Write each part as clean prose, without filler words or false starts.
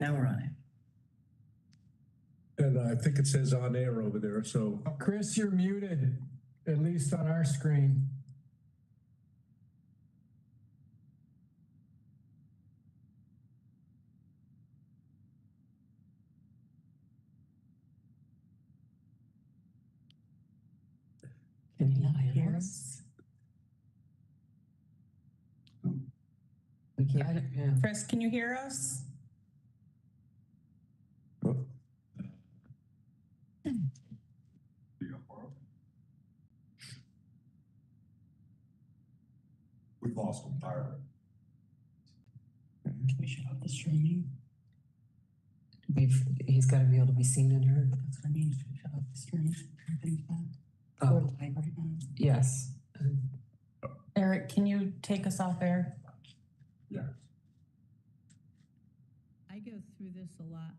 Now we're on it. And I think it says on air over there, so. Chris, you're muted, at least on our screen. Can you hear us? We can't. Chris, can you hear us? We've lost them entirely. Can we shut off the streaming? He's got to be able to be seen and heard. That's what I mean. Should we shut off the stream? Everything's bad. Oh. We're live right now. Yes. Eric, can you take us off air? Yeah. I go through this a lot.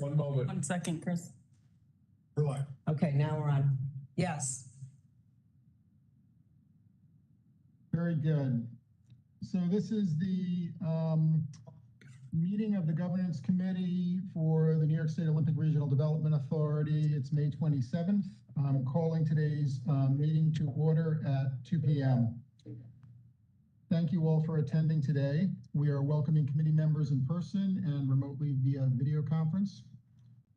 One moment. 1 second, Chris. We're live. Okay, now we're on. Yes. Very good. So this is the meeting of the Governance Committee for the New York State Olympic Regional Development Authority. It's May 27th. I'm calling today's meeting to order at 2 p.m. Thank you all for attending today. We are welcoming committee members in person and remotely via video conference.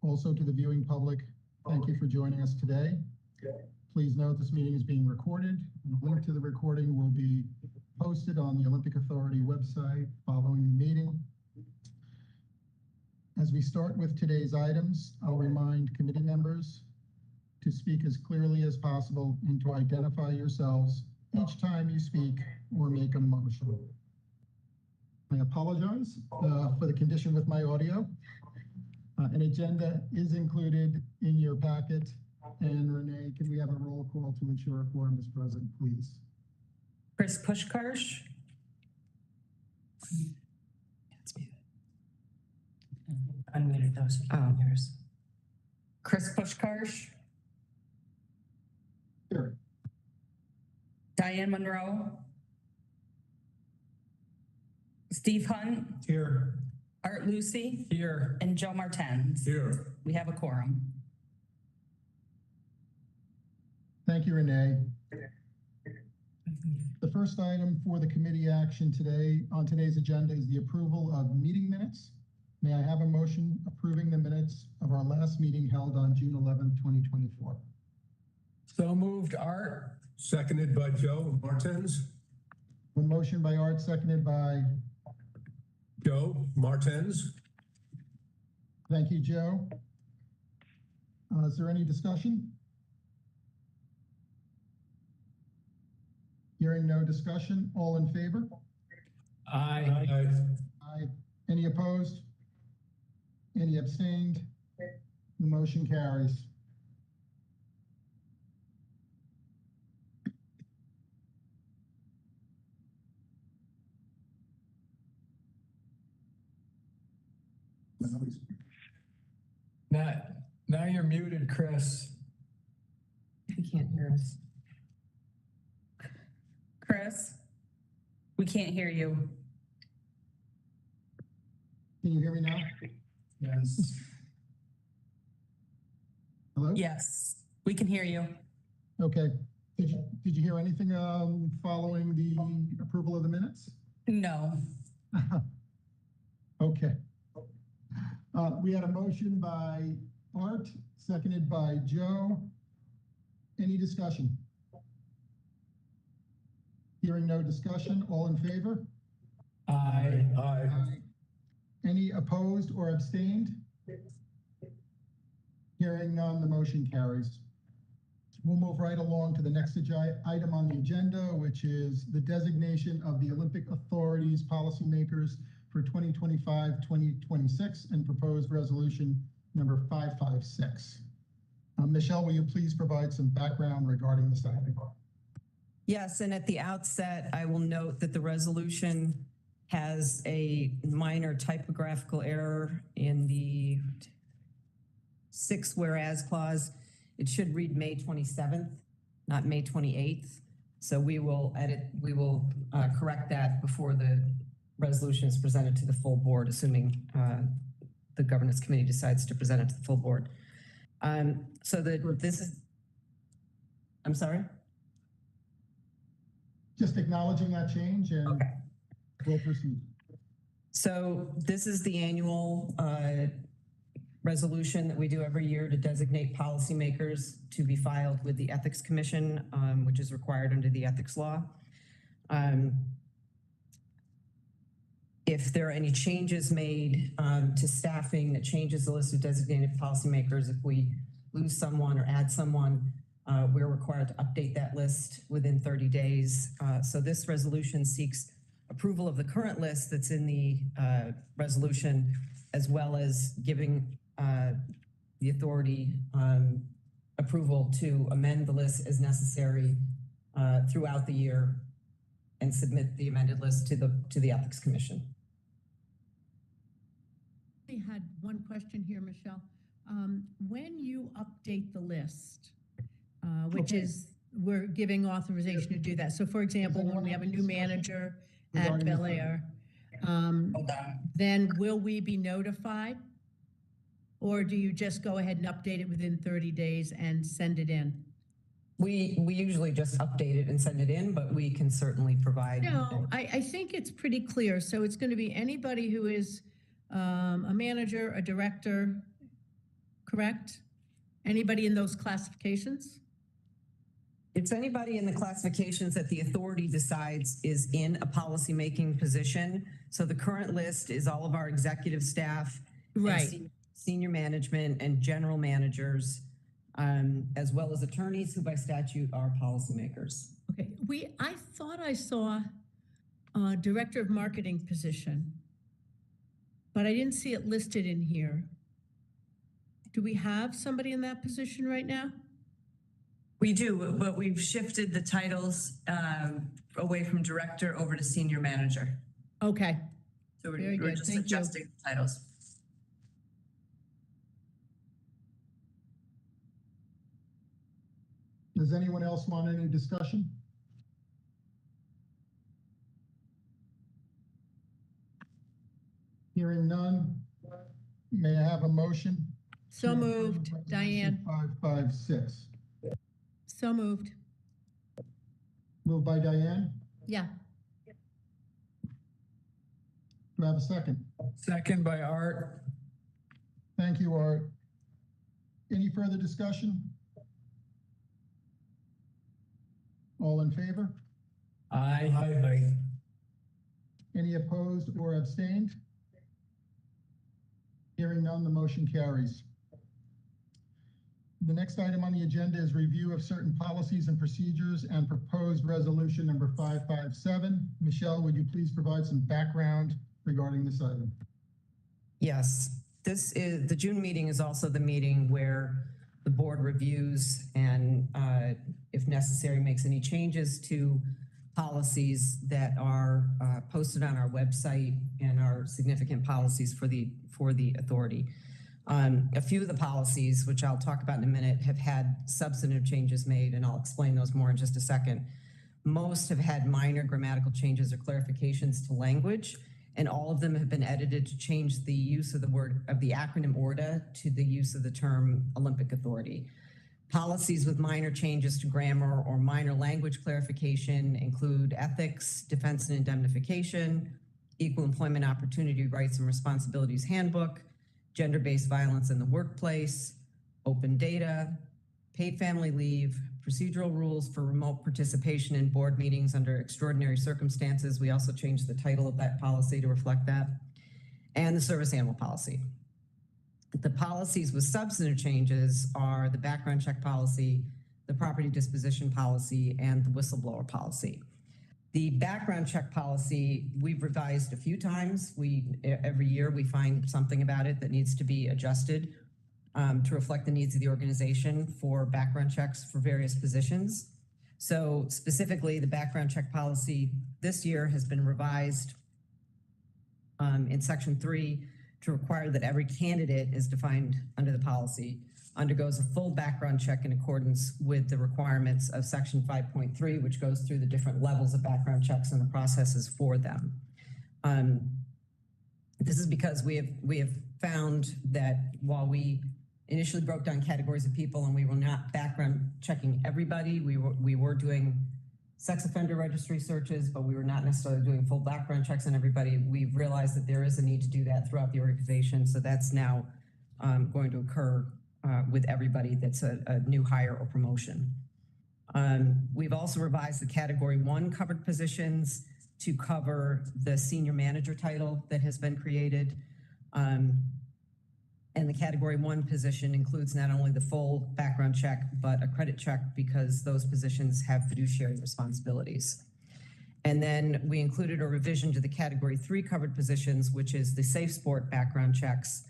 Also to the viewing public, thank you for joining us today. Please note this meeting is being recorded. A link to the recording will be posted on the Olympic Authority website following the meeting. As we start with today's items, I'll remind committee members to speak as clearly as possible and to identify yourselves each time you speak or make a motion. I apologize for the condition with my audio. An agenda is included in your packet. And Renee, can we have a roll call to ensure a quorum is present, please? Chris Pushkarsh. It's muted. Unmuted those. Oh, yours. Chris Pushkarsh. Here. Diane Monroe. Steve Hunt. Here. Art Lucy. Here. And Joe Martens. Here. We have a quorum. Thank you, Renee. The first item for the committee action today on today's agenda is the approval of meeting minutes. May I have a motion approving the minutes of our last meeting held on June 11th, 2024? So moved, Art. Seconded by Joe Martens. A motion by Art, seconded by, Joe Martens. thank you, Joe. Is there any discussion? Hearing no discussion, all in favor? Aye. Aye. Aye. Any opposed? Any abstained? The motion carries. Now you're muted, Chris. He can't hear us. Chris, we can't hear you. Can you hear me now? Yes. Hello? Yes, we can hear you. Okay. Did you hear anything following the approval of the minutes? No. Okay. We had a motion by Art, seconded by Joe. Any discussion? Hearing no discussion, all in favor? Aye. Aye. Any opposed or abstained? Hearing none, the motion carries. We'll move right along to the next item on the agenda, which is the designation of the Olympic Authority's policymakers for 2025-2026 and proposed resolution number 556. Michelle, will you please provide some background regarding this item? Yes, and at the outset, I will note that the resolution has a minor typographical error in the 6th whereas clause. It should read May 27th, not May 28th. So we will correct that before the resolution is presented to the full board, assuming the governance committee decides to present it to the full board. I'm sorry? Just acknowledging that change and Okay. we'll proceed. So this is the annual resolution that we do every year to designate policymakers to be filed with the Ethics Commission, which is required under the ethics law. If there are any changes made to staffing that changes the list of designated policymakers, if we lose someone or add someone, we're required to update that list within 30 days. So this resolution seeks approval of the current list that's in the resolution, as well as giving the authority approval to amend the list as necessary throughout the year and submit the amended list to the Ethics Commission. had one question here, Michelle. When you update the list, which Okay. is, we're giving authorization to do that. So for example, when we have a new manager at regarding this Bel Air, Hold on. then will we be notified? Or do you just go ahead and update it within 30 days and send it in? We usually just update it and send it in, but we can certainly provide. No, I think it's pretty clear. So it's going to be anybody who is a manager, a director, correct? Anybody in those classifications? It's anybody in the classifications that the authority decides is in a policymaking position. So the current list is all of our executive staff. and Right. Senior management and general managers, as well as attorneys who by statute are policymakers. Okay, I thought I saw a director of marketing position, but I didn't see it listed in here. Do we have somebody in that position right now? We do, but we've shifted the titles away from director over to senior manager. Okay, So Very we're good, just thank you. adjusting the titles. Does anyone else want any discussion? Hearing none, may I have a motion? so to moved, approve Diane, Resolution 556. so moved. Moved by Diane. Yeah, Do I have a second? Second by Art. Thank you, Art. Any further discussion? All in favor? Aye. Any opposed or abstained? Hearing none, the motion carries. The next item on the agenda is review of certain policies and procedures and proposed resolution number 557. Michelle, would you please provide some background regarding this item? Yes, the June meeting is also the meeting where the board reviews and if necessary, makes any changes to policies that are posted on our website and are significant policies for the authority. A few of the policies, which I'll talk about in a minute, have had substantive changes made, and I'll explain those more in just a second. Most have had minor grammatical changes or clarifications to language, and all of them have been edited to change the use of the acronym ORDA to the use of the term Olympic Authority. Policies with minor changes to grammar or minor language clarification include ethics, defense and indemnification, equal employment opportunity rights and responsibilities handbook, gender-based violence in the workplace, open data, paid family leave, procedural rules for remote participation in board meetings under extraordinary circumstances. We also changed the title of that policy to reflect that, and the service animal policy. The policies with substantive changes are the background check policy, the property disposition policy, and the whistleblower policy. The background check policy, we've revised a few times. Every year we find something about it that needs to be adjusted to reflect the needs of the organization for background checks for various positions. So specifically, the background check policy this year has been revised in section 3 to require that every candidate, as defined under the policy, undergoes a full background check in accordance with the requirements of section 5.3, which goes through the different levels of background checks and the processes for them. This is because we have found that while we initially broke down categories of people and we were not background checking everybody, we were doing sex offender registry searches, but we were not necessarily doing full background checks on everybody. We've realized that there is a need to do that throughout the organization. So that's now going to occur with everybody that's a new hire or promotion. We've also revised the category 1 covered positions to cover the senior manager title that has been created. And the category 1 position includes not only the full background check, but a credit check because those positions have fiduciary responsibilities. And then we included a revision to the category 3 covered positions, which is the safe sport background checks,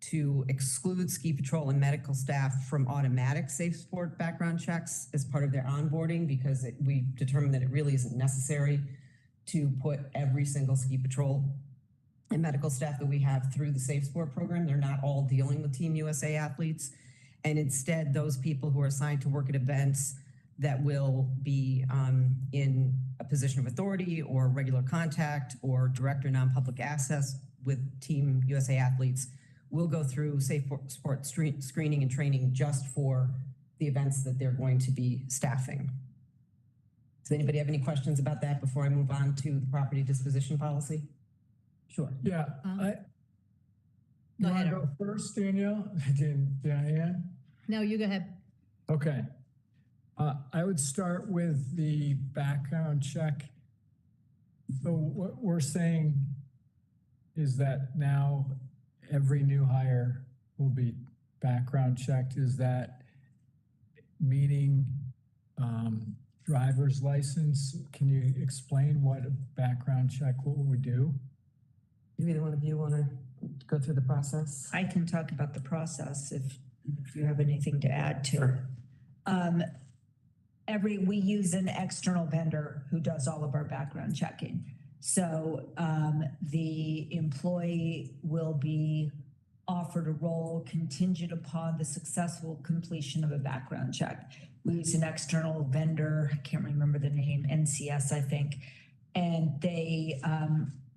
to exclude ski patrol and medical staff from automatic safe sport background checks as part of their onboarding, because we determined that it really isn't necessary to put every single ski patrol and medical staff that we have through the Safe Sport program. They're not all dealing with Team USA athletes. And instead, those people who are assigned to work at events that will be in a position of authority or regular contact or direct or non-public access with Team USA athletes will go through Safe Sport screening and training just for the events that they're going to be staffing. Does anybody have any questions about that before I move on to the property disposition policy? Sure. Yeah, Go you want ahead, to go first, Danielle? Diane? No, you go ahead. Okay. I would start with the background check. So what we're saying is that now every new hire will be background checked. Is that meaning driver's license? Can you explain what a background check, what we do? Do either one of you want to go through the process? I can talk about the process if you have anything to add to. Sure. We use an external vendor who does all of our background checking. So the employee will be offered a role contingent upon the successful completion of a background check. We use an external vendor, I can't remember the name, NCS, I think, and they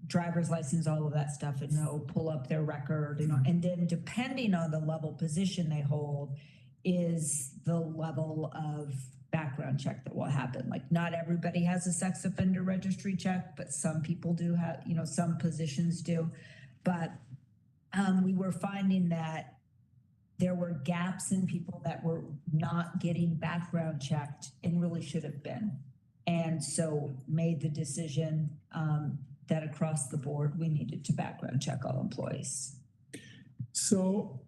driver's license, all of that stuff, and pull up their record, and then depending on the level position they hold is the level of background check that will happen. Like not everybody has a sex offender registry check, but some people do have, some positions do. But we were finding that there were gaps in people that were not getting background checked and really should have been. And so made the decision that across the board, we needed to background check all employees. So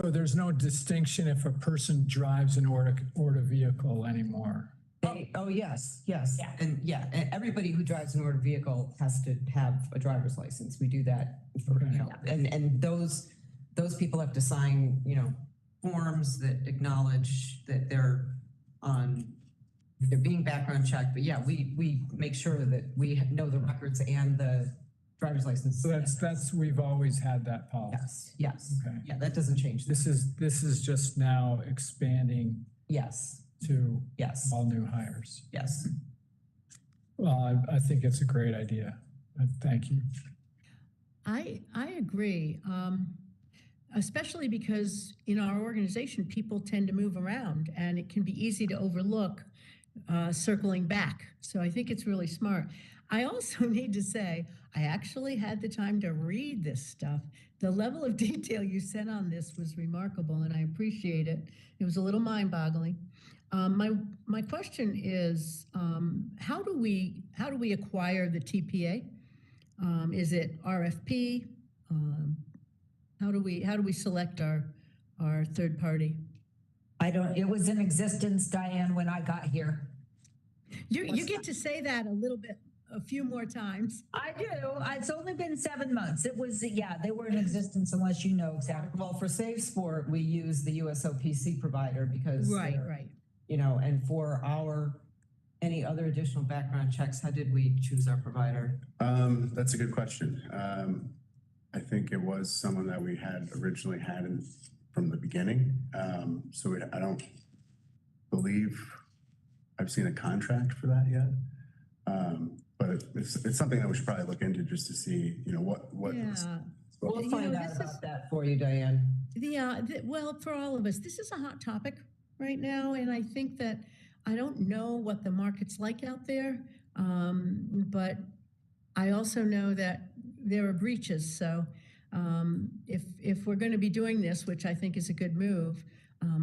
there's no distinction if a person drives an ORDA vehicle anymore? Oh, yes. Yeah. And everybody who drives an ordered vehicle has to have a driver's license. We do that for, and those people have to sign, forms that acknowledge that they're being background checked. But yeah, we make sure that we know the records and the driver's license. So that's we've always had that policy. Yes. Okay. Yeah, that doesn't change. This is just now expanding Yes. to Yes. all new hires. Yes. Well, I think it's a great idea. Thank you. I agree, especially because in our organization, people tend to move around and it can be easy to overlook circling back. So I think it's really smart. I also need to say, I actually had the time to read this stuff. The level of detail you sent on this was remarkable and I appreciate it. It was a little mind-boggling. My question is, how do we acquire the TPA? Is it RFP? How do we select our third party? It was in existence, Diane, when I got here. You get to say that a few more times. I do. It's only been 7 months. It was, they were in existence unless you know exactly. Well, for Safe Sport, we use the USOPC provider because Right. And for any other additional background checks, how did we choose our provider? That's a good question. I think it was someone that we had originally had from the beginning. I don't believe I've seen a contract for that yet. But it's something that we should probably look into just to see, what. Yeah. We'll find out about that for you, Diane. Well, for all of us, this is a hot topic right now, and I think that I don't know what the market's like out there, but I also know that there are breaches. So if we're going to be doing this, which I think is a good move,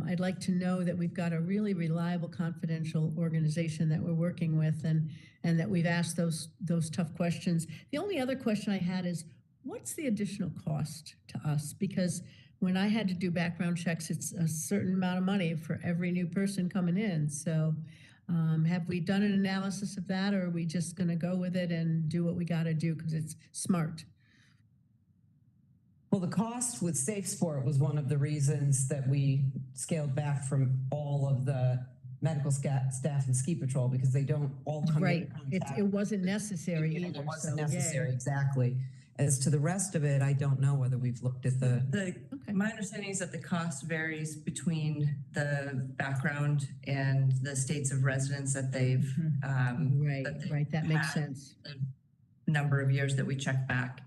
I'd like to know that we've got a really reliable, confidential organization that we're working with, and that we've asked those tough questions. The only other question I had is, what's the additional cost to us? Because when I had to do background checks, it's a certain amount of money for every new person coming in. So have we done an analysis of that, or are we just going to go with it and do what we got to do because it's smart? Well, the cost with Safe Sport was one of the reasons that we scaled back from all of the medical staff and ski patrol because they don't all come Right, into contact. it wasn't necessary It either. wasn't so yay. necessary, exactly. As to the rest of it, I don't know whether we've looked at the, Okay. My understanding is that the cost varies between the background and the states of residence that they've, Right, that they right, that makes had sense. a number of years that we check back.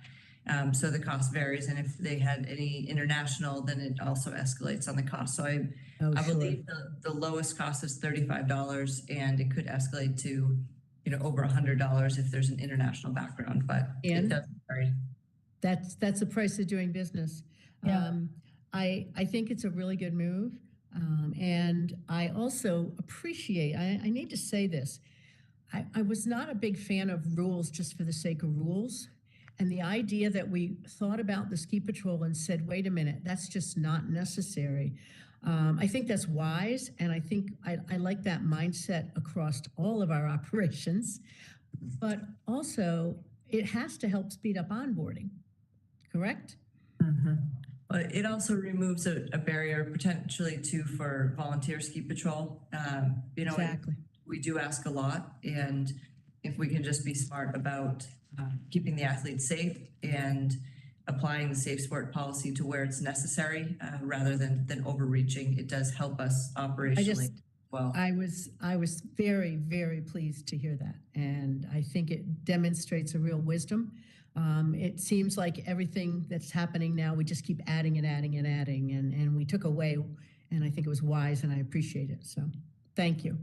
So the cost varies, and if they had any international, then it also escalates on the cost. So Oh, I sure. believe the lowest cost is $35, and it could escalate to, over $100 if there's an international background, but it And? does vary. That's the price of doing business. Yeah. I think it's a really good move. And I also appreciate, I need to say this. I was not a big fan of rules just for the sake of rules. And the idea that we thought about the ski patrol and said, wait a minute, that's just not necessary. I think that's wise. And I think I like that mindset across all of our operations. But also, it has to help speed up onboarding. Correct? But it also removes a barrier potentially too for volunteer ski patrol. Exactly. We do ask a lot, and if we can just be smart about keeping the athletes safe and applying the safe sport policy to where it's necessary, rather than overreaching, it does help us operationally. Well, I was very, very pleased to hear that. And I think it demonstrates a real wisdom. It seems like everything that's happening now, we just keep adding and adding and adding, and we took away, and I think it was wise, and I appreciate it. So thank you.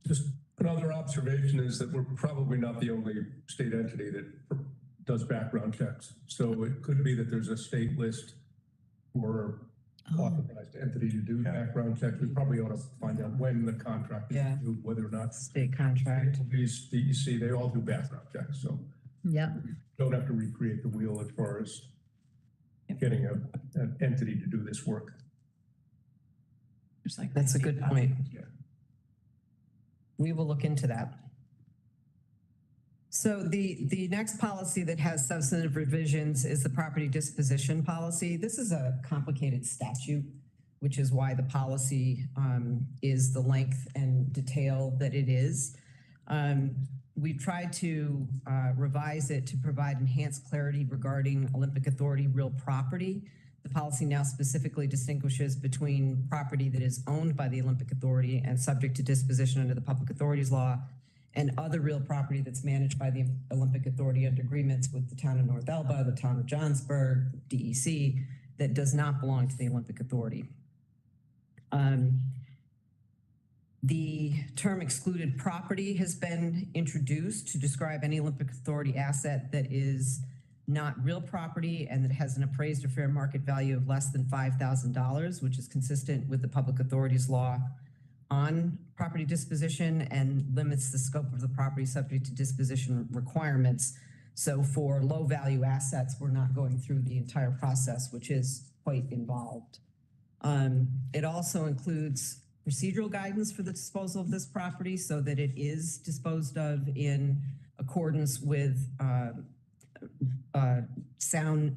Just another observation is that we're probably not the only state entity that does background checks. So it could be that there's a state list for authorized entity to do background checks. We probably ought to find out when the contract is due, whether or not state contract. These DEC, they all do background checks. So Yeah. don't have to recreate the wheel as far as getting an entity to do this work. That's a good point. Yeah. We will look into that. So the next policy that has substantive revisions is the property disposition policy. This is a complicated statute, which is why the policy is the length and detail that it is. We've tried to revise it to provide enhanced clarity regarding Olympic Authority real property. The policy now specifically distinguishes between property that is owned by the Olympic Authority and subject to disposition under the Public Authorities Law and other real property that's managed by the Olympic Authority under agreements with the town of North Elba, the town of Johnsburg, DEC, that does not belong to the Olympic Authority. The term excluded property has been introduced to describe any Olympic Authority asset that is not real property and that has an appraised or fair market value of less than $5,000, which is consistent with the Public Authorities Law on property disposition and limits the scope of the property subject to disposition requirements. So for low value assets, we're not going through the entire process, which is quite involved. It also includes procedural guidance for the disposal of this property so that it is disposed of in accordance with sound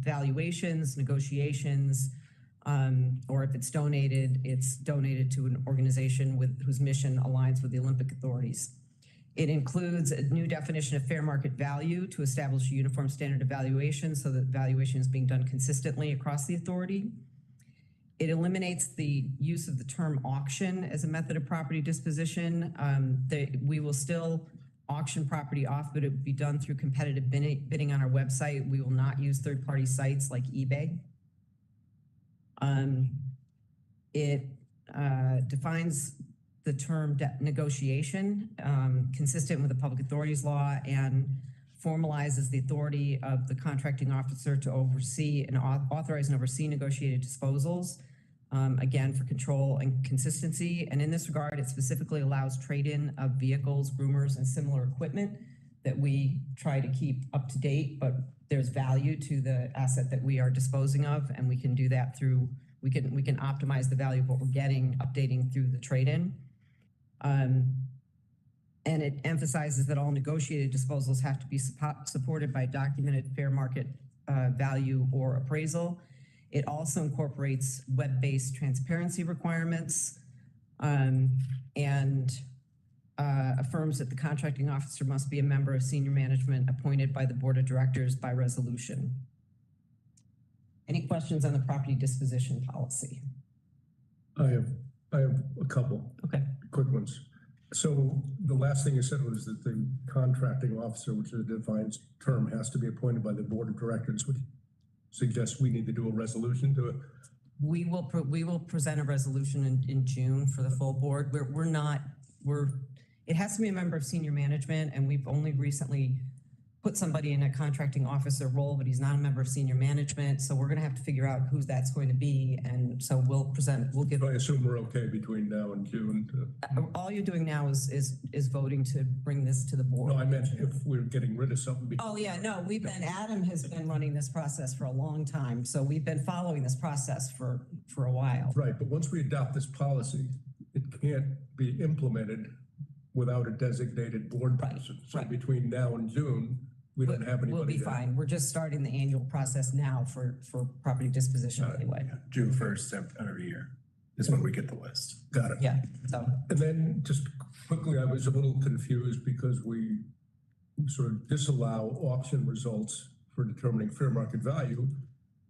valuations, negotiations, or if it's donated to an organization whose mission aligns with the Olympic authorities. It includes a new definition of fair market value to establish a uniform standard of valuation so that valuation is being done consistently across the authority. It eliminates the use of the term auction as a method of property disposition. We will still auction property off, but it would be done through competitive bidding on our website. We will not use third-party sites like eBay. It defines the term negotiation consistent with the Public Authorities Law and formalizes the authority of the contracting officer to oversee and authorize and oversee negotiated disposals, again, for control and consistency. And in this regard, it specifically allows trade-in of vehicles, groomers, and similar equipment that we try to keep up to date, but there's value to the asset that we are disposing of, and we can do that through, we can optimize the value of what we're getting, updating through the trade-in. And it emphasizes that all negotiated disposals have to be supported by documented fair market value or appraisal. It also incorporates web-based transparency requirements And affirms that the contracting officer must be a member of senior management appointed by the board of directors by resolution. Any questions on the property disposition policy? I have a couple. Okay. Quick ones. So the last thing you said was that the contracting officer, which is a defined term, has to be appointed by the board of directors, which suggests we need to do a resolution to it. We will present a resolution in June for the full board. It has to be a member of senior management, and we've only recently put somebody in a contracting officer role, but he's not a member of senior management. So we're gonna have to figure out who that's going to be. And so we'll give. I assume we're okay between now and June to. All you're doing now is voting to bring this to the board. No, I meant if we're getting rid of something. Oh, yeah, no, Adam has been running this process for a long time. So we've been following this process for a while. Right, but once we adopt this policy, it can't be implemented without a designated board person. So right. Between now and June, we don't have anybody. We'll be fine. We're just starting the annual process now for property disposition anyway. June 1st of every year is when we get the list. Got it. Yeah, so. And then just quickly, I was a little confused because we sort of disallow auction results for determining fair market value,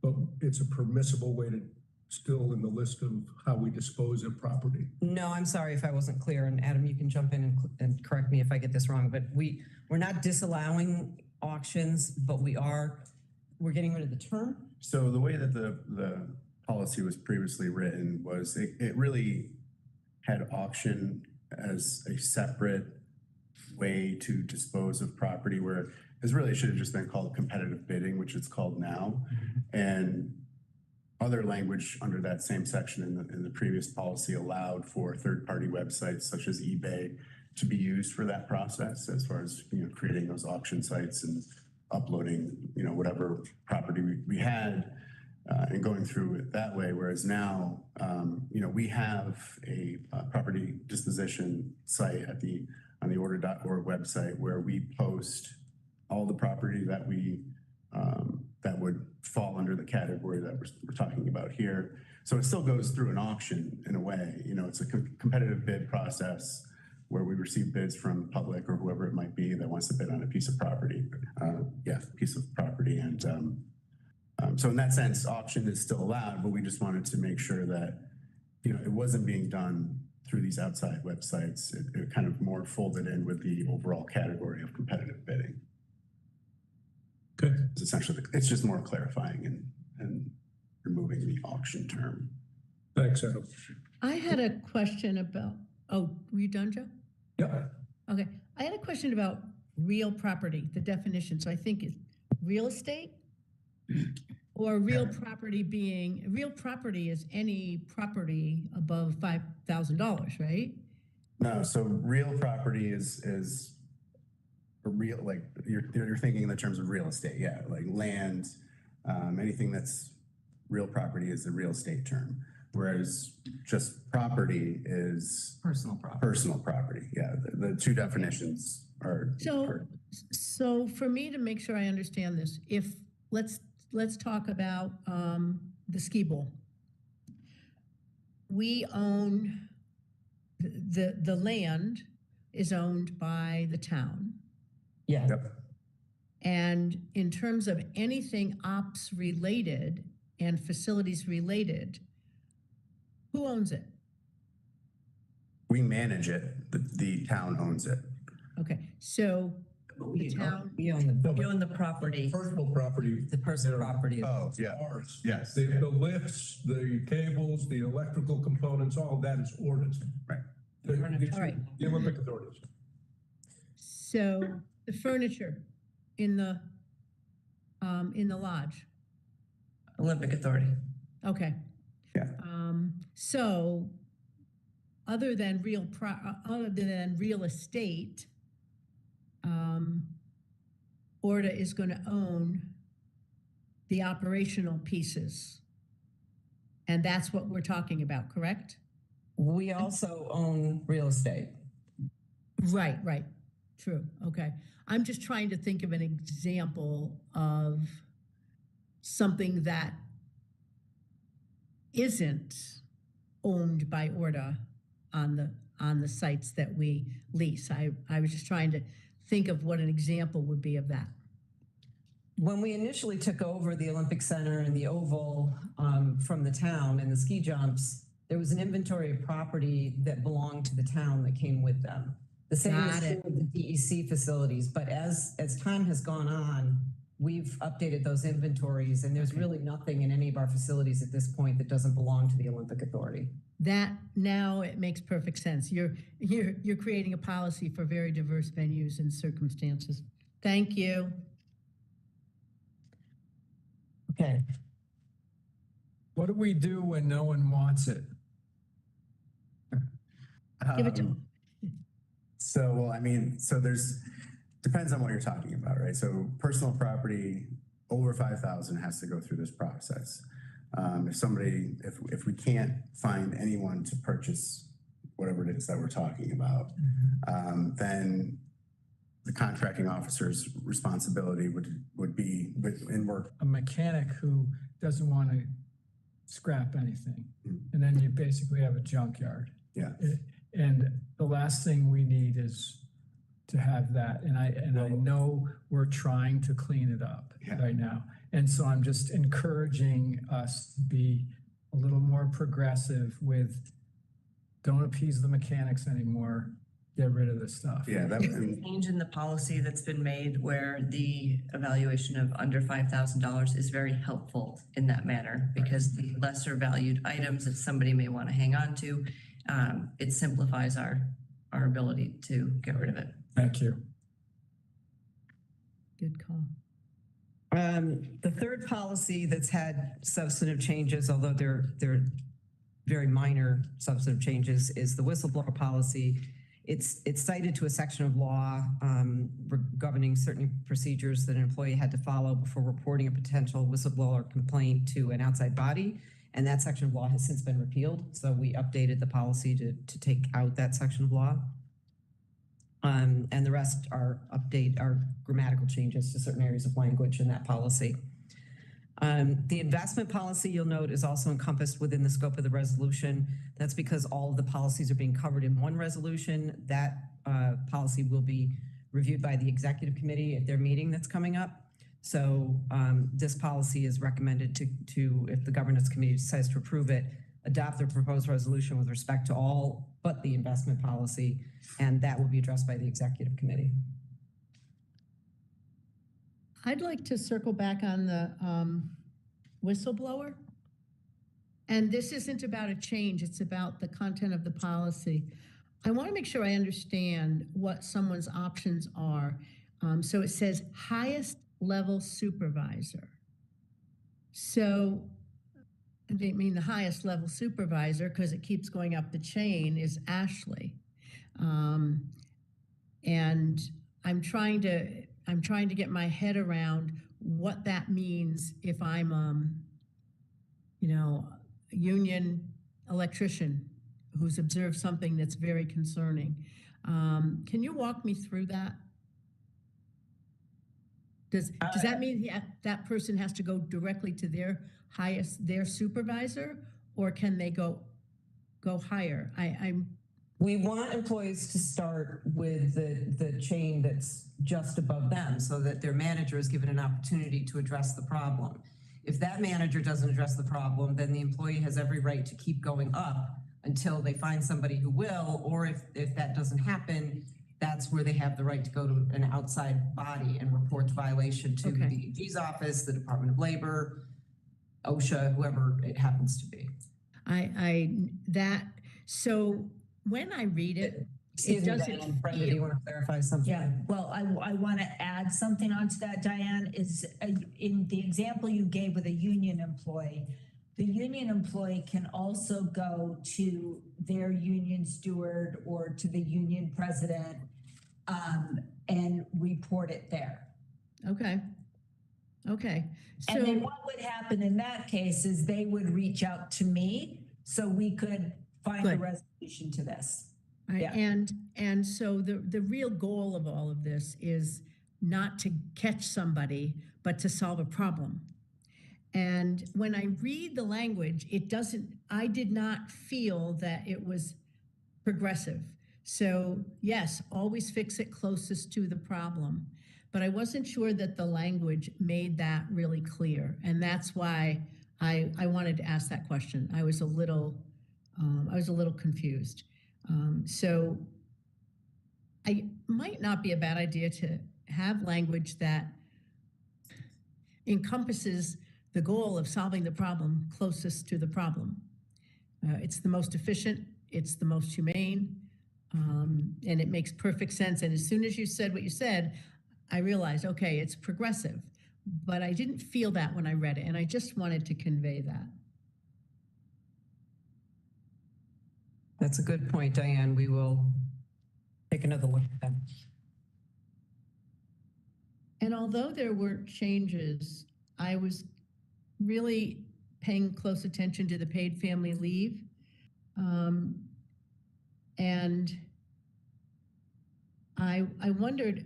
but it's a permissible way to still in the list of how we dispose of property. No, I'm sorry if I wasn't clear. And Adam, you can jump in and correct me if I get this wrong, but we're not disallowing auctions, but we're getting rid of the term. So the way that the policy was previously written was it really had auction as a separate way to dispose of property, where it really should have just been called competitive bidding, which it's called now. And other language under that same section in the previous policy allowed for third-party websites such as eBay to be used for that process, as far as creating those auction sites and uploading whatever property we had and going through it that way. Whereas now we have a property disposition site on the ORDA.org website where we post all the property that we that would fall under the category that we're talking about here. So it still goes through an auction in a way. It's a competitive bid process where we receive bids from the public or whoever it might be that wants to bid on a piece of property. Piece of property. And so in that sense, auction is still allowed, but we just wanted to make sure that it wasn't being done through these outside websites. It kind of more folded in with the overall category of competitive bidding. Okay. It's essentially, it's just more clarifying and removing the auction term. Thanks, Adam. I had a question about, were you done, Joe? Yeah. Okay, I had a question about real property, the definition. So I think it's real estate or real property real property is any property above $5,000, right? No, so real property is a real, like you're thinking in the terms of real estate, yeah, like land, anything that's real property is a real estate term. Whereas just property is Personal property. Personal property, yeah. The two definitions are. So for me to make sure I understand this, let's talk about the ski bowl. We own the land is owned by the town. Yeah. Yep. And in terms of anything ops related and facilities related, who owns it? We manage it. The town owns it. Okay, so the town. We own the property. Personal property. The personal property. Oh, yeah. Ours. Yes. The lifts, the cables, the electrical components, all of that is ORDA's. Right. All right. The Olympic authorities. So the furniture in the lodge. Olympic Authority. Okay. Yeah. So other than real estate, ORDA is going to own the operational pieces. And that's what we're talking about, correct? We also own real estate. Right. True. Okay. I'm just trying to think of an example of something that isn't owned by ORDA. on the sites that we lease. I was just trying to think of what an example would be of that. When we initially took over the Olympic Center and the Oval from the town and the ski jumps, there was an inventory of property that belonged to the town that came with them. The same is Got true it. with the DEC facilities, but as time has gone on, we've updated those inventories, and there's really nothing in any of our facilities at this point that doesn't belong to the Olympic Authority. That now it makes perfect sense. You're creating a policy for very diverse venues and circumstances. Thank you. Okay. What do we do when no one wants it? Give it to them. So, well, I mean, so depends on what you're talking about, right? So personal property over 5,000 has to go through this process. If we can't find anyone to purchase whatever it is that we're talking about, then the contracting officer's responsibility would be in work. A mechanic who doesn't want to scrap anything, and then you basically have a junkyard. Yeah. And the last thing we need is to have that. And I know we're trying to clean it up right now. And so I'm just encouraging us to be a little more progressive with don't appease the mechanics anymore. Get rid of the stuff. Yeah. Change in the policy that's been made where the evaluation of under $5,000 is very helpful in that manner, because the lesser valued items that somebody may want to hang on to, it simplifies our ability to get rid of it. Thank you. Good call. The third policy that's had substantive changes, although they're very minor substantive changes, is the whistleblower policy. It's cited to a section of law governing certain procedures that an employee had to follow before reporting a potential whistleblower complaint to an outside body. And that section of law has since been repealed. So we updated the policy to take out that section of law. And the rest are grammatical changes to certain areas of language in that policy. The investment policy, you'll note, is also encompassed within the scope of the resolution. That's because all of the policies are being covered in one resolution. That policy will be reviewed by the executive committee at their meeting that's coming up. So this policy is recommended to, if the governance committee decides to approve it, adopt the proposed resolution with respect to all but the investment policy, and that will be addressed by the executive committee. I'd like to circle back on the whistleblower. And this isn't about a change, it's about the content of the policy. I want to make sure I understand what someone's options are. So it says highest level supervisor. So I didn't mean the highest level supervisor because it keeps going up the chain is Ashley. And I'm trying to get my head around what that means if I'm, a union electrician who's observed something that's very concerning. Can you walk me through that? Does that mean that person has to go directly to their supervisor, or can they go higher? We want employees to start with the chain that's just above them so that their manager is given an opportunity to address the problem. If that manager doesn't address the problem, then the employee has every right to keep going up until they find somebody who will, or if that doesn't happen, that's where they have the right to go to an outside body and report the violation to the AG's office, the Department of Labor, OSHA, whoever it happens to be. So when I read it, it doesn't. Brenda, do you want to clarify something? Yeah, well, I want to add something onto that, Diane, is in the example you gave with a union employee, the union employee can also go to their union steward or to the union president and report it there. Okay. So, and then what would happen in that case is they would reach out to me so we could find a resolution to this. Right. Yeah. And so the real goal of all of this is not to catch somebody, but to solve a problem. And when I read the language, I did not feel that it was progressive. So yes, always fix it closest to the problem. But I wasn't sure that the language made that really clear. And that's why I wanted to ask that question. I was a little confused. So I might not be a bad idea to have language that encompasses the goal of solving the problem closest to the problem. It's the most efficient, it's the most humane, and it makes perfect sense. And as soon as you said what you said, I realized, okay, it's progressive, but I didn't feel that when I read it, and I just wanted to convey that. That's a good point, Diane. We will take another look at that. And although there weren't changes, I was really paying close attention to the paid family leave. And I wondered,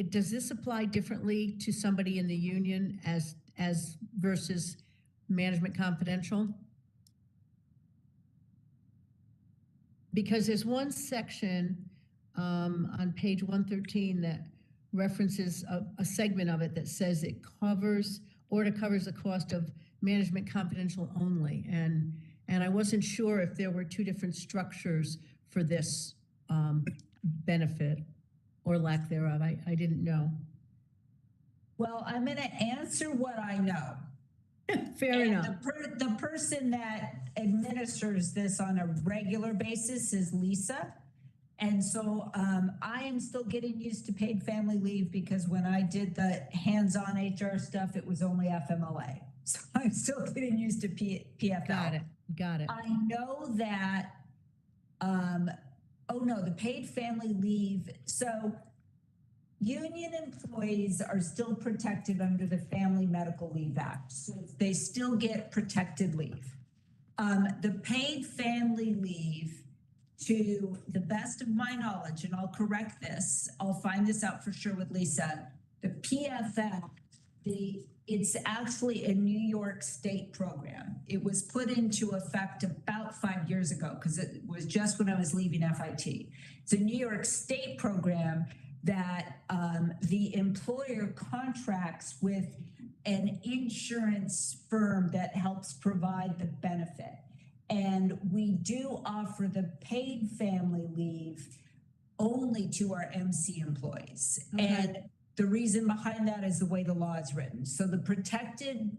does this apply differently to somebody in the union as versus management confidential? Because there's one section on page 113 that references a segment of it that says it covers, ORDA covers the cost of management confidential only. And I wasn't sure if there were two different structures for this benefit or lack thereof. I didn't know. Well, I'm going to answer what I know. Fair enough. The person that administers this on a regular basis is Lisa. And so I am still getting used to paid family leave because when I did the hands-on HR stuff, it was only FMLA. So I'm still getting used to PFL. Got it. I know that, the paid family leave. So union employees are still protected under the Family Medical Leave Act. So they still get protected leave. The paid family leave, to the best of my knowledge, and I'll correct this, I'll find this out for sure with Lisa, the PFL, it's actually a New York State program. It was put into effect about 5 years ago because it was just when I was leaving FIT. It's a New York State program that the employer contracts with an insurance firm that helps provide the benefit. And we do offer the paid family leave only to our MC employees. Okay. And the reason behind that is the way the law is written. So the protected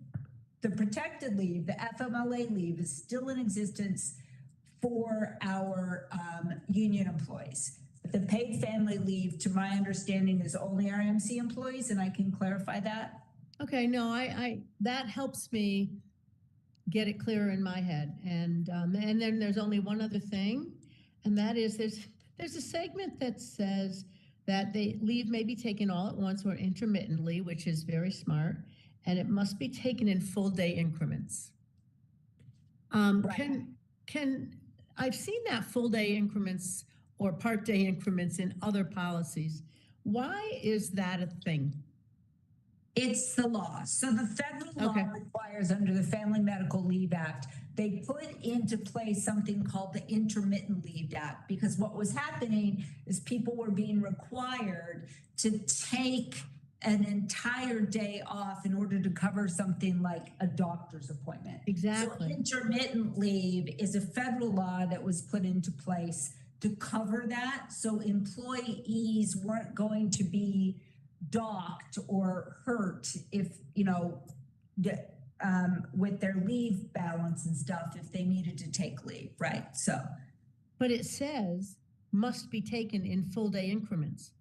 leave, the FMLA leave, is still in existence for our union employees. The paid family leave, to my understanding, is only our MC employees, and I can clarify that. Okay, no, I that helps me get it clearer in my head. And then there's only one other thing, and that is there's a segment that says that the leave may be taken all at once or intermittently, which is very smart, and it must be taken in full day increments. Right. Can I've seen that full day increments or part day increments in other policies. Why is that a thing? It's the law. So the federal law requires, under the Family Medical Leave Act, they put into place something called the Intermittent Leave Act, because what was happening is people were being required to take an entire day off in order to cover something like a doctor's appointment. Exactly. So intermittent leave is a federal law that was put into place to cover that. So employees weren't going to be docked or hurt if, with their leave balance and stuff, if they needed to take leave, right? So. But it says must be taken in full day increments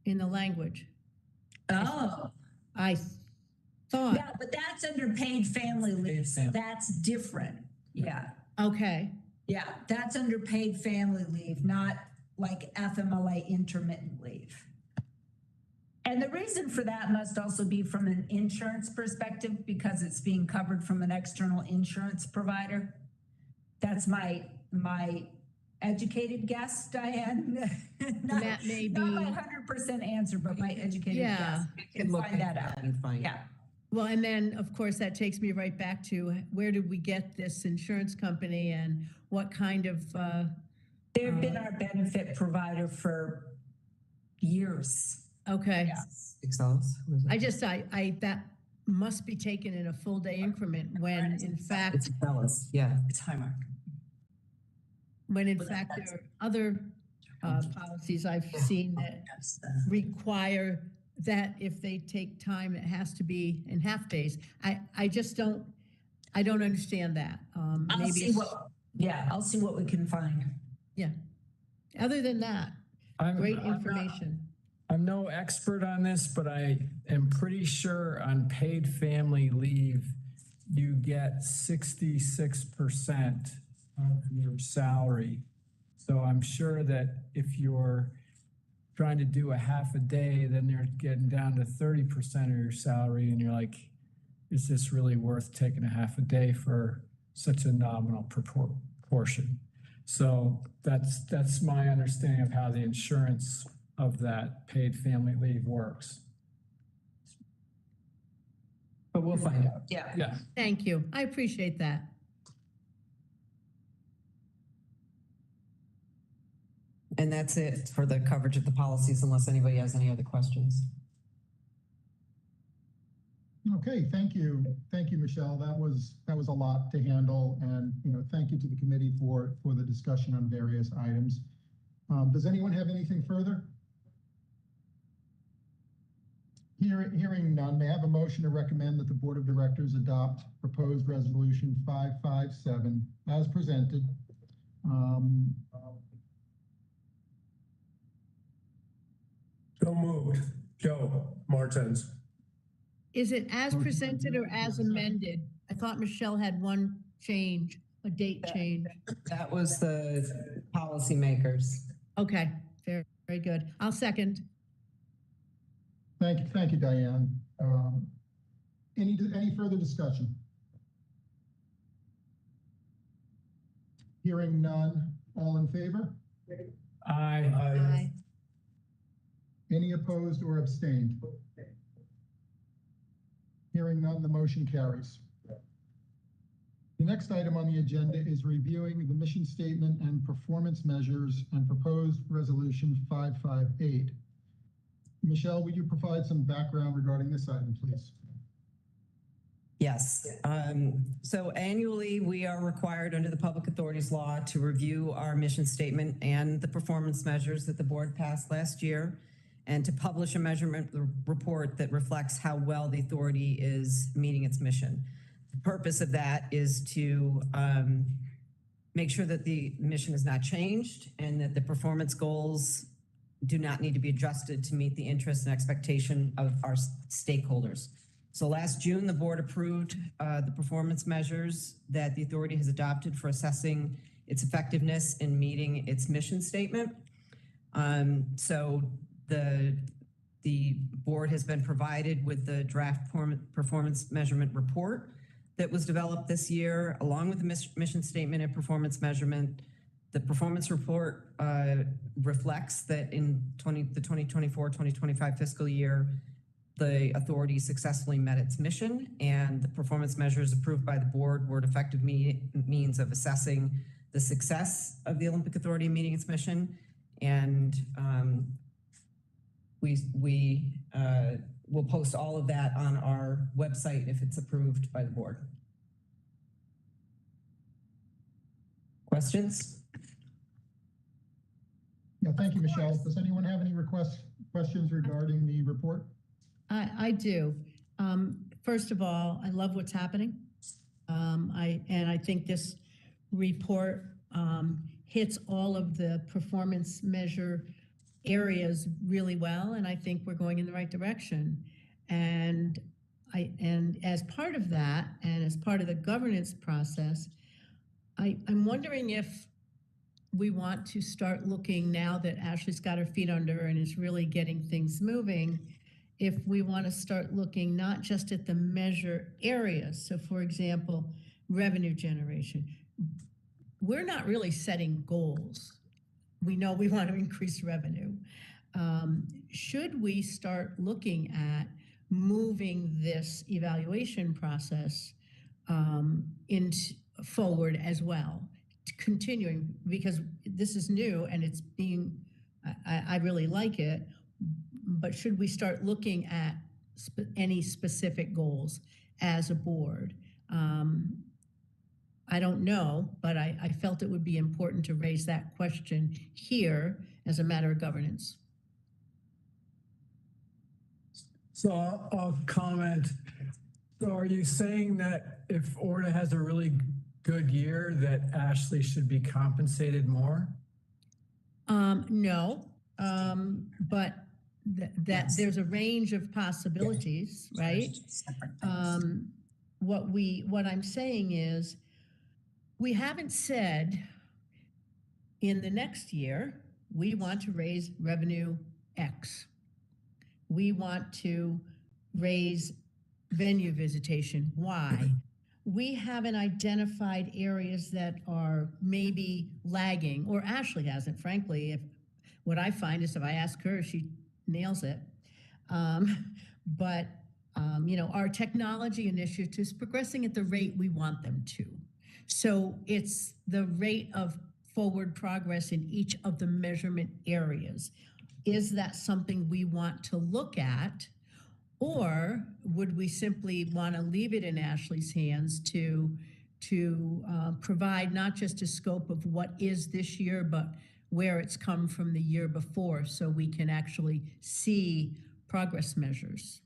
in the language. Oh. I thought. Yeah, but that's under paid family leave, so that's different. Yeah. Okay. Yeah, that's under paid family leave, not like FMLA intermittent leave. And the reason for that must also be from an insurance perspective, because it's being covered from an external insurance provider. That's my educated guess, Diane. That may be not my 100% answer, but my educated guess. You can find that out. Yeah. Well, and then of course that takes me right back to where did we get this insurance company and what kind of They've been our benefit provider for years. Okay. Yes. Excels. That must be taken in a full day increment when in fact, It's Excels, yeah. It's Highmark. there are other policies I've seen that require that if they take time, it has to be in half days. I just don't understand that. I'll see what we can find. Yeah. Other than that, great information. I'm no expert on this, but I am pretty sure on paid family leave, you get 66% of your salary. So I'm sure that if you're trying to do a half a day, then they're getting down to 30% of your salary, and you're like, is this really worth taking a half a day for such a nominal proportion? So that's my understanding of how the insurance of that paid family leave works. But we'll find out. Yeah. Thank you. I appreciate that. And that's it for the coverage of the policies, unless anybody has any other questions. Okay, thank you. Thank you, Michelle. That was a lot to handle, and thank you to the committee for the discussion on various items. Does anyone have anything further? Hearing none, may I have a motion to recommend that the Board of Directors adopt proposed resolution 557 as presented? So moved. Joe Martins. Is it as presented or as amended? I thought Michelle had one change, a date change. That was the policymakers. Okay, very, very good. I'll second. Thank you, Diane. Any further discussion? Hearing none, all in favor? Aye. Any opposed or abstained? Hearing none, the motion carries. The next item on the agenda is reviewing the mission statement and performance measures and proposed resolution 558. Michelle, would you provide some background regarding this item, please? Yes. So annually, we are required under the Public Authorities Law to review our mission statement and the performance measures that the board passed last year, and to publish a measurement report that reflects how well the authority is meeting its mission. The purpose of that is to make sure that the mission has not changed and that the performance goals do not need to be adjusted to meet the interests and expectation of our stakeholders. So last June, the board approved the performance measures that the authority has adopted for assessing its effectiveness in meeting its mission statement. So the board has been provided with the draft performance measurement report that was developed this year, along with the mission statement and performance measurement. The performance report reflects that in the 2024-2025 fiscal year, the authority successfully met its mission, and the performance measures approved by the board were an effective means of assessing the success of the Olympic Authority in meeting its mission. And we will post all of that on our website if it's approved by the board. Questions? Yeah, thank you, Michelle. Does anyone have any questions regarding the report? I do. First of all, I love what's happening. I think this report hits all of the performance measure areas really well, and I think we're going in the right direction. And as part of that, and as part of the governance process, I'm wondering if we want to start looking, now that Ashley's got her feet under and is really getting things moving, if we want to start looking not just at the measure areas. So for example, revenue generation. We're not really setting goals. We know we want to increase revenue. Should we start looking at moving this evaluation process forward as well? continuing, because this is new and it's being, I really like it, but should we start looking at any specific goals as a board? I don't know, but I felt it would be important to raise that question here as a matter of governance. So I'll comment. So are you saying that if ORDA has a really good year, that Ashley should be compensated more? No, but that there's a range of possibilities, right? What I'm saying is, we haven't said in the next year, we want to raise revenue X. We want to raise venue visitation Y. We haven't identified areas that are maybe lagging, or Ashley hasn't, frankly. What I find is if I ask her, she nails it. You know, our technology initiatives progressing at the rate we want them to. So it's the rate of forward progress in each of the measurement areas. Is that something we want to look at? Or would we simply want to leave it in Ashley's hands to provide not just a scope of what is this year, but where it's come from the year before, so we can actually see progress measures?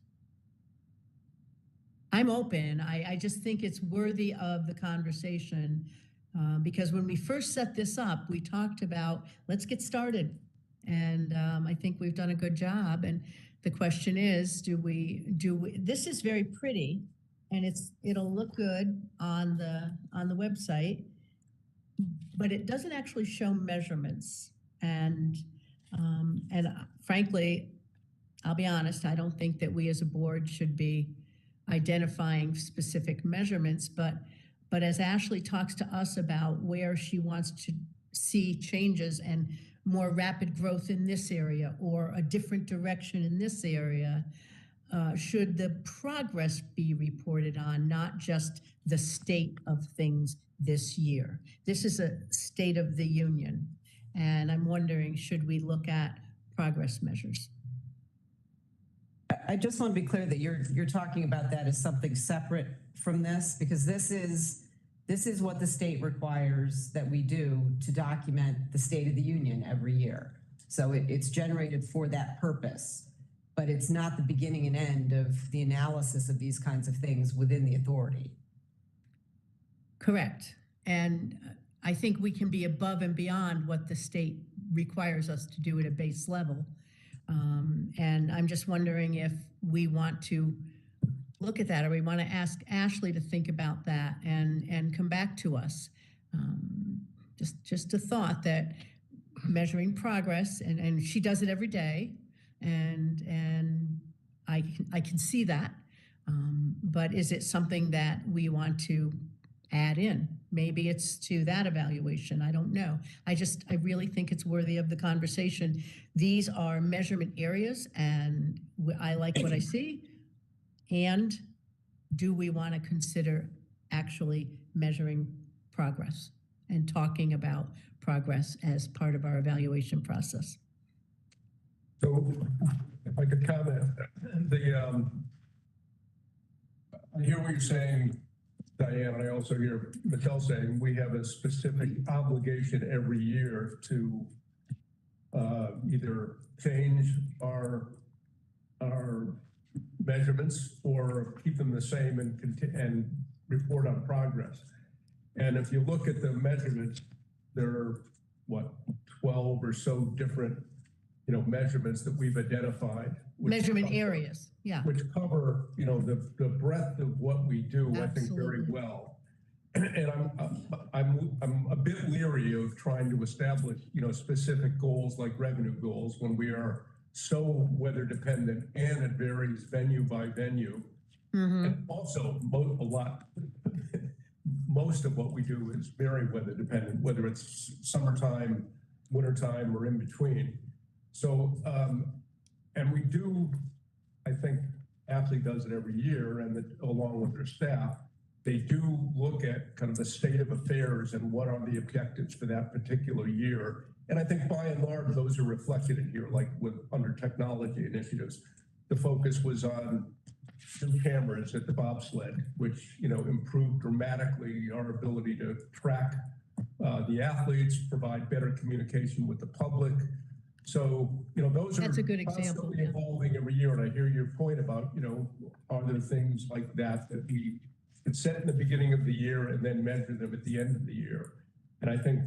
I'm open. I just think it's worthy of the conversation, because when we first set this up, we talked about, let's get started. And I think we've done a good job. And the question is, do we, this is very pretty and it'll look good on the website, but it doesn't actually show measurements. And frankly, I'll be honest, I don't think that we as a board should be identifying specific measurements, but as Ashley talks to us about where she wants to see changes and more rapid growth in this area or a different direction in this area, should the progress be reported on, not just the state of things this year? This is a state of the union, and I'm wondering, should we look at progress measures? I just want to be clear that you're talking about that as something separate from this, because this is what the state requires that we do to document the State of the Union every year. So it's generated for that purpose, but it's not the beginning and end of the analysis of these kinds of things within the authority. Correct. And I think we can be above and beyond what the state requires us to do at a base level. And I'm just wondering if we want to look at that, or we want to ask Ashley to think about that and come back to us. Just a thought that measuring progress, and she does it every day, and I can see that. But is it something that we want to add in? Maybe it's to that evaluation. I don't know. I really think it's worthy of the conversation. These are measurement areas, and I like what I see. And do we want to consider actually measuring progress and talking about progress as part of our evaluation process? So if I could comment, I hear what you're saying, Diane, and I also hear Michelle saying we have a specific obligation every year to either change our measurements or keep them the same and report on progress. And if you look at the measurements, there are, what, 12 or so different, measurements that we've identified. Measurement areas, yeah. Which cover, the breadth of what we do, absolutely. I think, very well. And I'm a bit leery of trying to establish, specific goals like revenue goals when we are so weather dependent, and it varies venue by venue. Mm-hmm. And also most of what we do is very weather dependent, whether it's summertime, wintertime, or in between. So, and we do, I think Ashley does it every year, and along with her staff, they do look at kind of the state of affairs and what are the objectives for that particular year. And I think by and large, those are reflected in here, like with under technology initiatives. The focus was on new cameras at the bobsled, which, improved dramatically our ability to track the athletes, provide better communication with the public. So, those are That's a good example, constantly yeah. evolving every year. And I hear your point about, are there things like that that we can set in the beginning of the year and then measure them at the end of the year? And I think,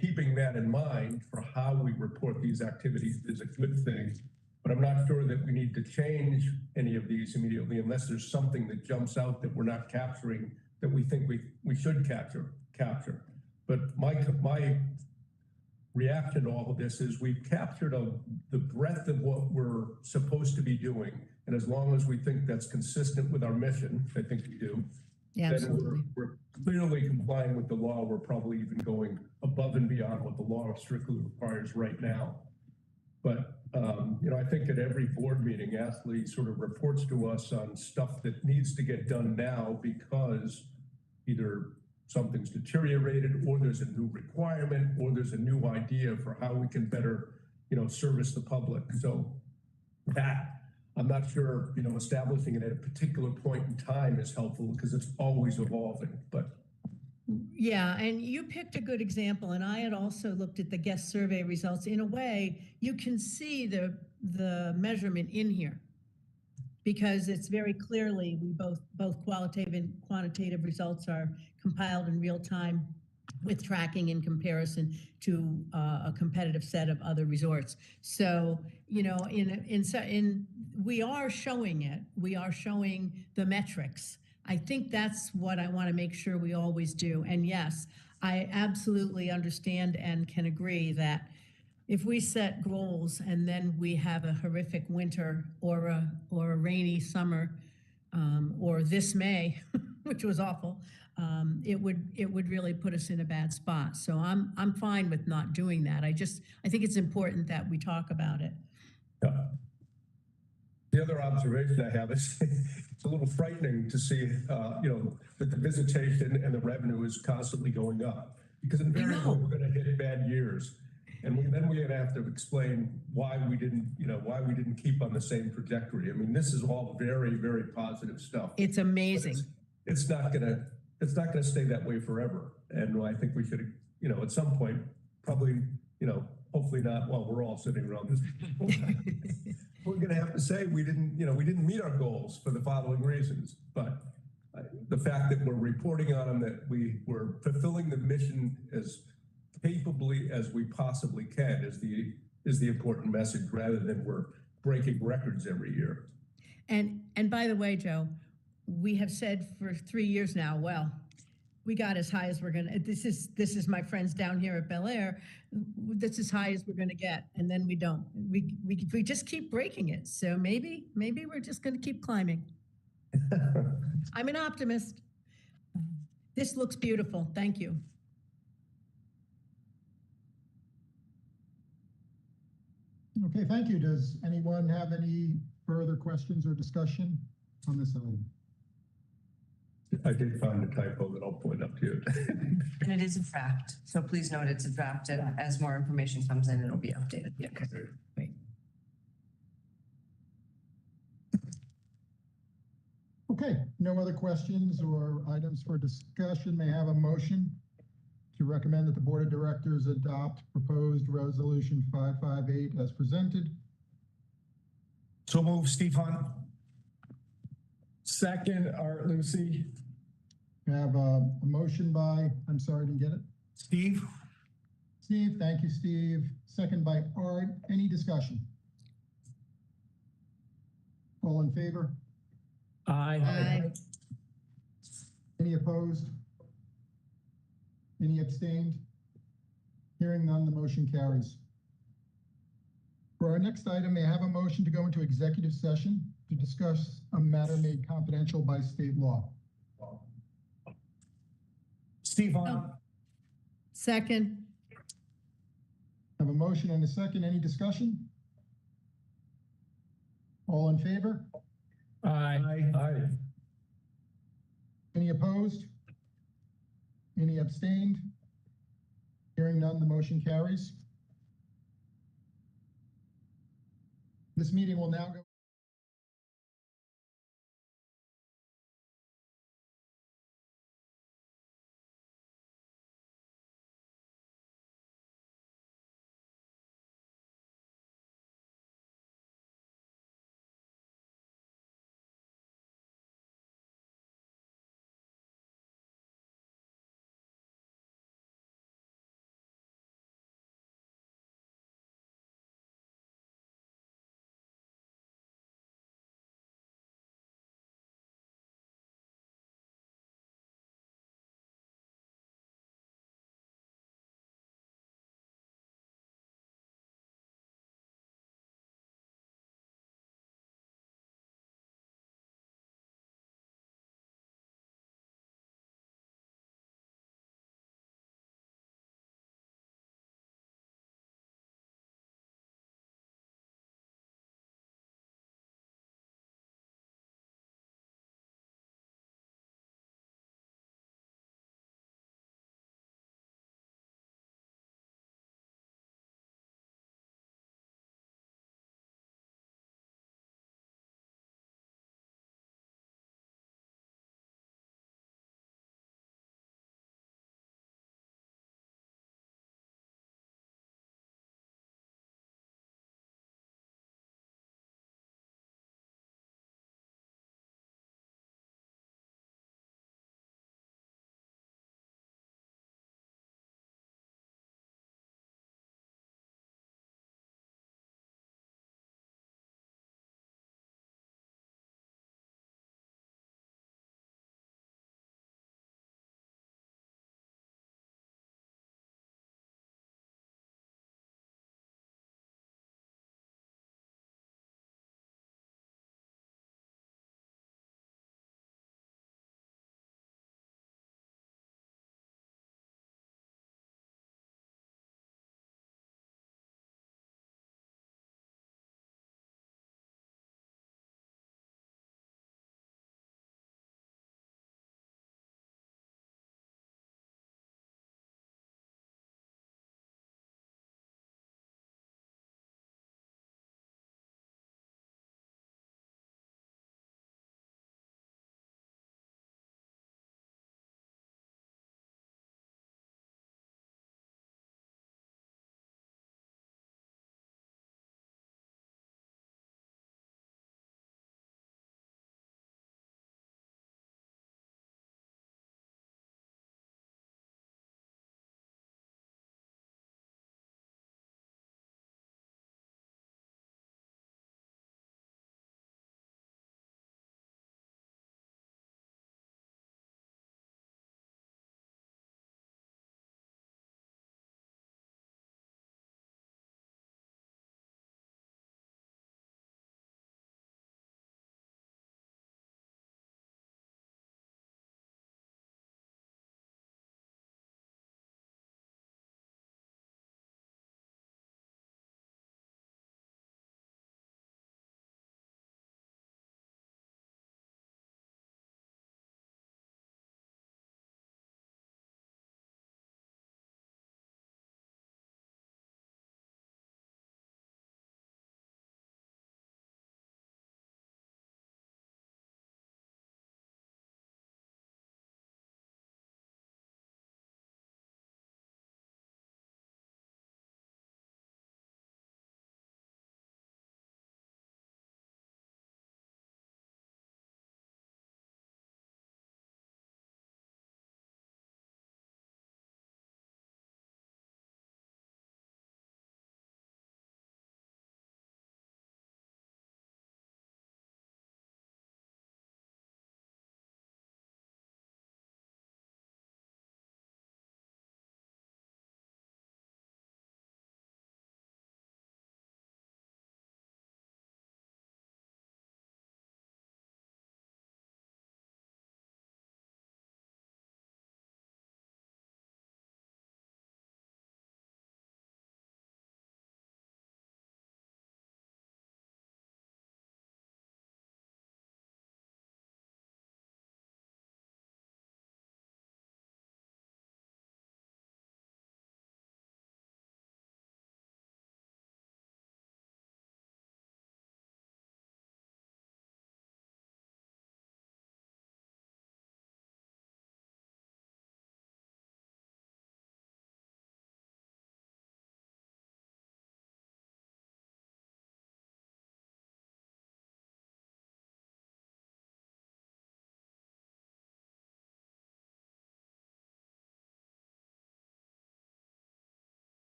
keeping that in mind for how we report these activities is a good thing. But I'm not sure that we need to change any of these immediately unless there's something that jumps out that we're not capturing that we think we should capture. But my reaction to all of this is we've captured the breadth of what we're supposed to be doing. And as long as we think that's consistent with our mission, I think we do, Yeah, then absolutely. we're clearly complying with the law. We're probably even going above and beyond what the law strictly requires right now. But, I think at every board meeting, Ashley sort of reports to us on stuff that needs to get done now because either something's deteriorated or there's a new requirement or there's a new idea for how we can better, service the public. So that, I'm not sure, establishing it at a particular point in time is helpful because it's always evolving, but. Yeah, and you picked a good example, and I had also looked at the guest survey results. In a way, you can see the measurement in here because it's very clearly both qualitative and quantitative results are compiled in real time with tracking in comparison to a competitive set of other resorts. So, we are showing it. We are showing the metrics. I think that's what I want to make sure we always do. And yes, I absolutely understand and can agree that if we set goals and then we have a horrific winter or a rainy summer, or this May, which was awful, it would really put us in a bad spot. So I'm fine with not doing that. I think it's important that we talk about it. Yeah. The other observation I have is it's a little frightening to see, that the visitation and the revenue is constantly going up because invariably we're going to hit bad years. And then we're going to have to explain why we didn't keep on the same trajectory. I mean, this is all very, very positive stuff. It's amazing. It's not going to stay that way forever. And I think we should, at some point, probably, hopefully not while we're all sitting around this. We're going to have to say we didn't meet our goals for the following reasons. But the fact that we're reporting on them, that we were fulfilling the mission as capably as we possibly can is the important message, rather than we're breaking records every year. And by the way, Joe, we have said for 3 years now, well, we got as high as we're gonna. This is my friends down here at Bel Air. That's as high as we're gonna get, and then we don't. We just keep breaking it. So maybe we're just gonna keep climbing. I'm an optimist. This looks beautiful. Thank you. Okay, thank you. Does anyone have any further questions or discussion on this item? I did find a typo that I'll point up to you. And it is a draft, so please note it's a draft, and as more information comes in, it'll be updated. Yeah. Great. Okay, no other questions or items for discussion. May I have a motion to recommend that the Board of Directors adopt proposed resolution 558 as presented? So move, Steve Hunt. Second, Art Lucy. I have a motion by, I'm sorry, I didn't get it. Steve. Steve, thank you, Steve. Second by Art. Any discussion? All in favor? Aye. Any opposed? Any abstained? Hearing none, the motion carries. For our next item, may I have a motion to go into executive session to discuss a matter made confidential by state law? Steve Hunt. Oh. Second. I have a motion and a second. Any discussion? All in favor? Aye. Aye. Any Any opposed? Any abstained? Hearing none, the motion carries. This meeting will now go.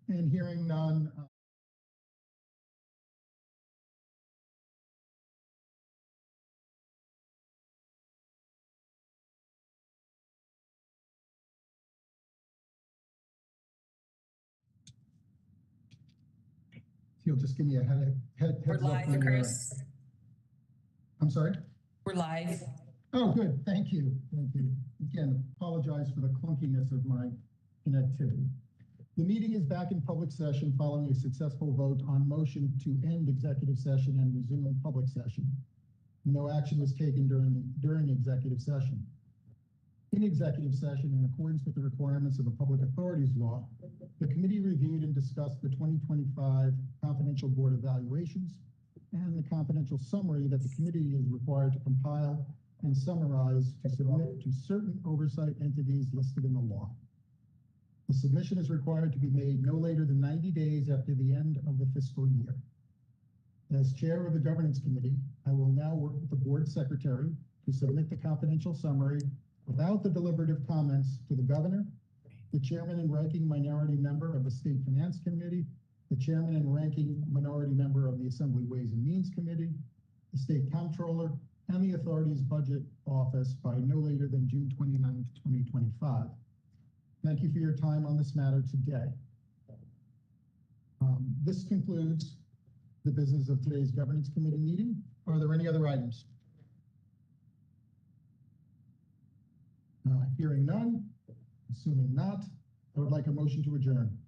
And hearing none, you'll just give me a heads We're up live, when you're. Chris. I'm sorry? We're live. Oh, good, thank you, thank you. Again, apologize for the clunkiness of my connectivity. The meeting is back in public session following a successful vote on motion to end executive session and resume public session. No action was taken during executive session. In executive session, in accordance with the requirements of the Public Authorities Law, the committee reviewed and discussed the 2025 confidential board evaluations and the confidential summary that the committee is required to compile and summarize to submit to certain oversight entities listed in the law. The submission is required to be made no later than 90 days after the end of the fiscal year. As chair of the governance committee, I will now work with the board secretary to submit the confidential summary without the deliberative comments to the governor, the chairman and ranking minority member of the State Finance Committee, the chairman and ranking minority member of the Assembly Ways and Means Committee, the state comptroller, and the authority's budget office by no later than June 29th, 2025. Thank you for your time on this matter today. This concludes the business of today's governance committee meeting. Are there any other items? Hearing none, assuming not, I would like a motion to adjourn.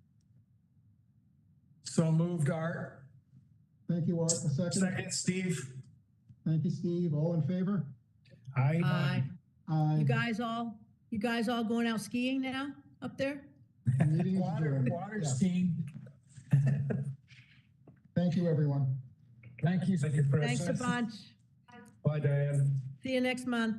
So moved, Art. Thank you, Art. A second. Second, Steve. Thank you, Steve. All in favor? Aye. Aye. Aye. You guys all going out skiing now up there? Meeting is adjourned. Water Yeah. skiing. Thank you, everyone. Thank you. Thank you, Chris. Thanks a bunch. Bye, Diane. See you next month.